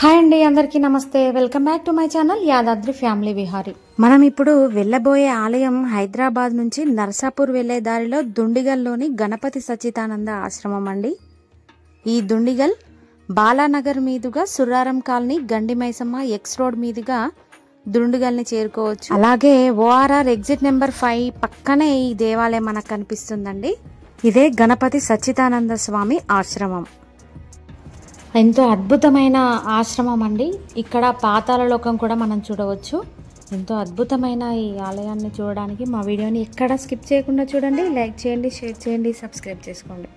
Hi అండి, అందరికీ నమస్తే. Welcome back to my channel Yadadri family Vihari. మనం ఇప్పుడు వెళ్ళబోయే ఆలయం హైదరాబాద్ నుంచి నర్సాపూర్ వెళ్లే దారిలో దుండిగల్లోని గణపతి సచ్చిదానంద ఆశ్రమం అండి. ఈ దుండిగల్ బాలానగర్ మీదుగా సుర్రారం కాలనీ గండి మైసమ్మ ఎక్స్ రోడ్ మీదుగా దుండిగల్ని చేరుకోవచ్చు. అలాగే ఓఆర్ఆర్ ఎగ్జిట్ నెంబర్ 5 పక్కనే ఈ దేవాలయం మనకు కనిపిస్తుందండి. ఇదే గణపతి సచ్చిదానంద స్వామి ఆశ్రమం. ఎంతో అద్భుతమైన ఆశ్రమం అండి. ఇక్కడ పాతాళ లోకం కూడా మనం చూడవచ్చు. ఎంతో అద్భుతమైన ఈ ఆలయాన్ని చూడడానికి మా వీడియోని ఎక్కడ స్కిప్ చేయకుండా చూడండి. లైక్ చేయండి, షేర్ చేయండి, సబ్స్క్రైబ్ చేసుకోండి.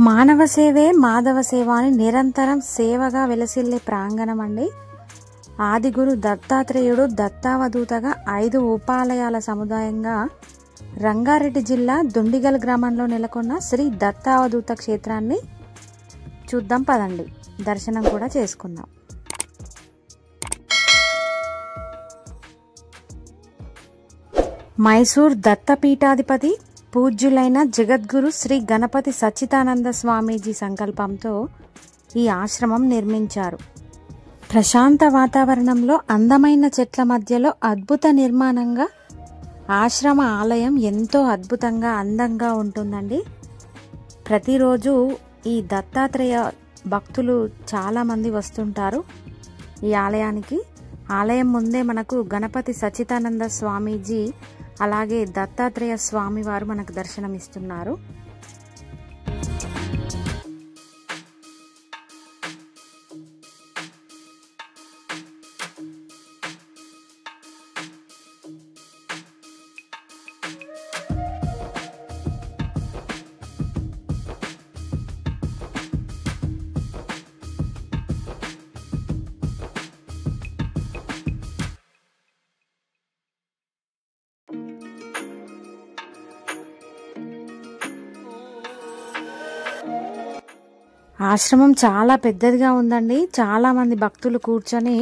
మానవ సేవే మాధవ సేవ అని నిరంతరం సేవగా వెలసిల్లే ప్రాంగణం అండి. ఆదిగురు దత్తాత్రేయుడు దత్తావధూతగా 5 ఉపాలయాల సముదాయంగా రంగారెడ్డి జిల్లా దుండిగల్ గ్రామంలో నెలకొన్న శ్రీ దత్తావధూత క్షేత్రాన్ని చూద్దాం పదండి. దర్శనం కూడా చేసుకుందాం. మైసూర్ దత్తపీఠాధిపతి పూజ్యులైన జగద్గురు శ్రీ గణపతి సచ్చిదానంద స్వామీజీ సంకల్పంతో ఈ ఆశ్రమం నిర్మించారు. ప్రశాంత వాతావరణంలో అందమైన చెట్ల మధ్యలో అద్భుత నిర్మాణంగా ఆశ్రమ ఆలయం ఎంతో అద్భుతంగా అందంగా ఉంటుందండి. ప్రతిరోజు ఈ దత్తాత్రేయ భక్తులు చాలామంది వస్తుంటారు ఈ ఆలయానికి. ఆలయం ముందే మనకు గణపతి సచ్చిదానంద స్వామీజీ అలాగే దత్తాత్రేయ స్వామి వారు మనకు దర్శనమిస్తున్నారు. ఆశ్రమం చాలా పెద్దదిగా ఉందండి. చాలా మంది భక్తులు కూర్చొని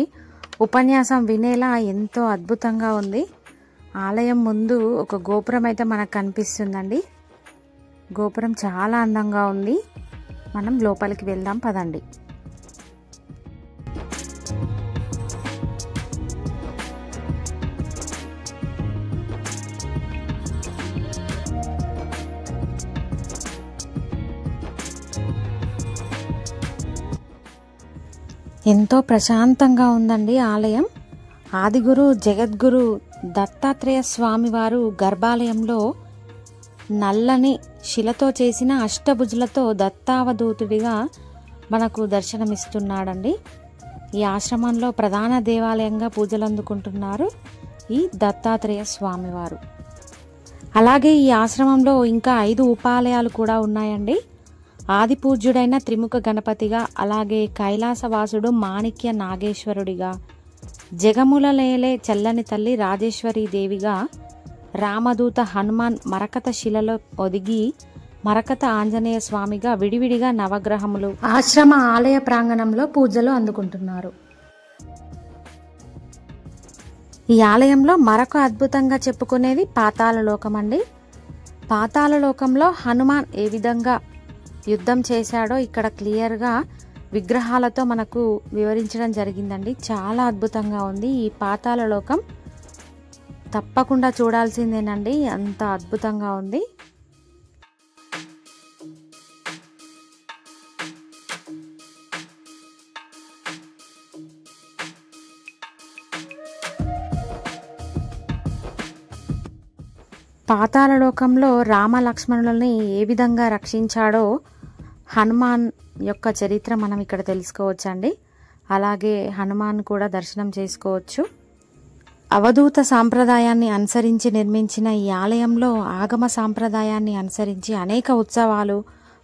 ఉపన్యాసం వినేలా ఎంతో అద్భుతంగా ఉంది. ఆలయం ముందు ఒక గోపురం అయితే మనకు కనిపిస్తుందండి. గోపురం చాలా అందంగా ఉంది. మనం లోపలికి వెళ్దాం పదండి. ఎంతో ప్రశాంతంగా ఉందండి ఆలయం. ఆదిగురు జగద్గురు దత్తాత్రేయ స్వామి వారు గర్భాలయంలో నల్లని శిలతో చేసిన అష్టభుజులతో దత్తావధూతుడిగా మనకు దర్శనమిస్తున్నాడండి. ఈ ఆశ్రమంలో ప్రధాన దేవాలయంగా పూజలు అందుకుంటున్నారు ఈ దత్తాత్రేయ స్వామివారు. అలాగే ఈ ఆశ్రమంలో ఇంకా 5 ఉపాలయాలు కూడా ఉన్నాయండి. ఆది పూజ్యుడైన త్రిముఖ గణపతిగా, అలాగే కైలాసవాసుడు మాణిక్య నాగేశ్వరుడిగా, జగముల లేలే చల్లని తల్లి రాజేశ్వరీ దేవిగా, రామదూత హనుమాన్ మరకత శిలలో ఒదిగి మరకత ఆంజనేయ స్వామిగా విడివిడిగా నవగ్రహములు ఆశ్రమ ఆలయ ప్రాంగణంలో పూజలు అందుకుంటున్నారు. ఈ ఆలయంలో మరొక అద్భుతంగా చెప్పుకునేది పాతాళ లోకం అండి. పాతాళ లోకంలో హనుమాన్ ఏ విధంగా యుద్ధం చేశాడో ఇక్కడ క్లియర్గా విగ్రహాలతో మనకు వివరించడం జరిగిందండి. చాలా అద్భుతంగా ఉంది. ఈ పాతాళ లోకం తప్పకుండా చూడాల్సిందేనండి, అంత అద్భుతంగా ఉంది. పాతాళ లోకంలో రామ లక్ష్మణులని ఏ విధంగా రక్షించాడో హనుమాన్ యొక్క చరిత్ర మనం ఇక్కడ తెలుసుకోవచ్చండి. అలాగే హనుమాన్ కూడా దర్శనం చేసుకోవచ్చు. అవధూత సాంప్రదాయాన్ని అనుసరించి నిర్మించిన ఈ ఆలయంలో ఆగమ సాంప్రదాయాన్ని అనుసరించి అనేక ఉత్సవాలు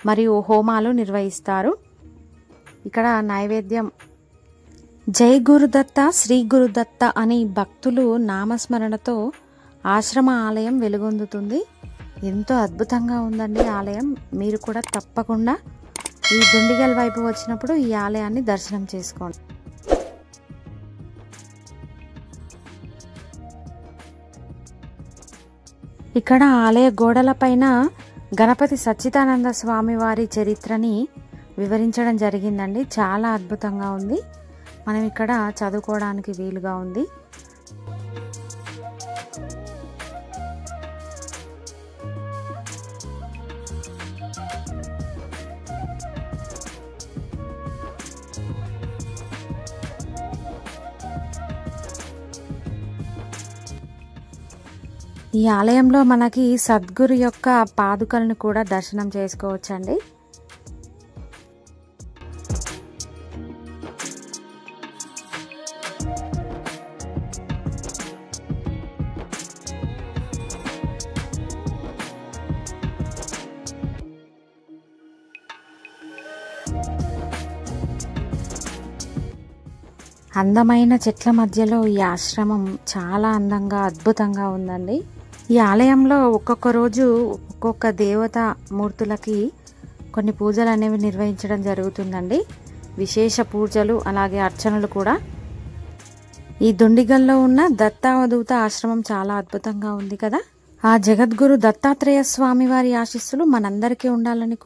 మరియు హోమాలు నిర్వహిస్తారు. ఇక్కడ నైవేద్యం జై గురుదత్త శ్రీ గురుదత్త అని భక్తులు నామస్మరణతో ఆశ్రమ ఆలయం వెలుగొందుతుంది. ఎంతో అద్భుతంగా ఉందండి ఆలయం. మీరు కూడా తప్పకుండా ఈ దుండిగల్ వైపు వచ్చినప్పుడు ఈ ఆలయాన్ని దర్శనం చేసుకోండి. ఇక్కడ ఆలయ గోడల పైన గణపతి సచ్చిదానంద స్వామి వారి చరిత్రని వివరించడం జరిగిందండి. చాలా అద్భుతంగా ఉంది. మనం ఇక్కడ చదువుకోవడానికి వీలుగా ఉంది. ఈ ఆలయంలో మనకి సద్గురు యొక్క పాదుకలను కూడా దర్శనం చేసుకోవచ్చండి. అందమైన చెట్ల మధ్యలో ఈ ఆశ్రమం చాలా అందంగా అద్భుతంగా ఉందండి. ఈ ఆలయంలో ఒక్కొక్క రోజు ఒక్కొక్క దేవతా మూర్తులకి కొన్ని పూజలు అనేవి నిర్వహించడం జరుగుతుందండి. విశేష పూజలు అలాగే అర్చనలు కూడా. ఈ దుండిగల్లో ఉన్న దత్తావధూత ఆశ్రమం చాలా అద్భుతంగా ఉంది కదా. ఆ జగద్గురు దత్తాత్రేయ స్వామి వారి ఆశీస్సులు మనందరికీ ఉండాలని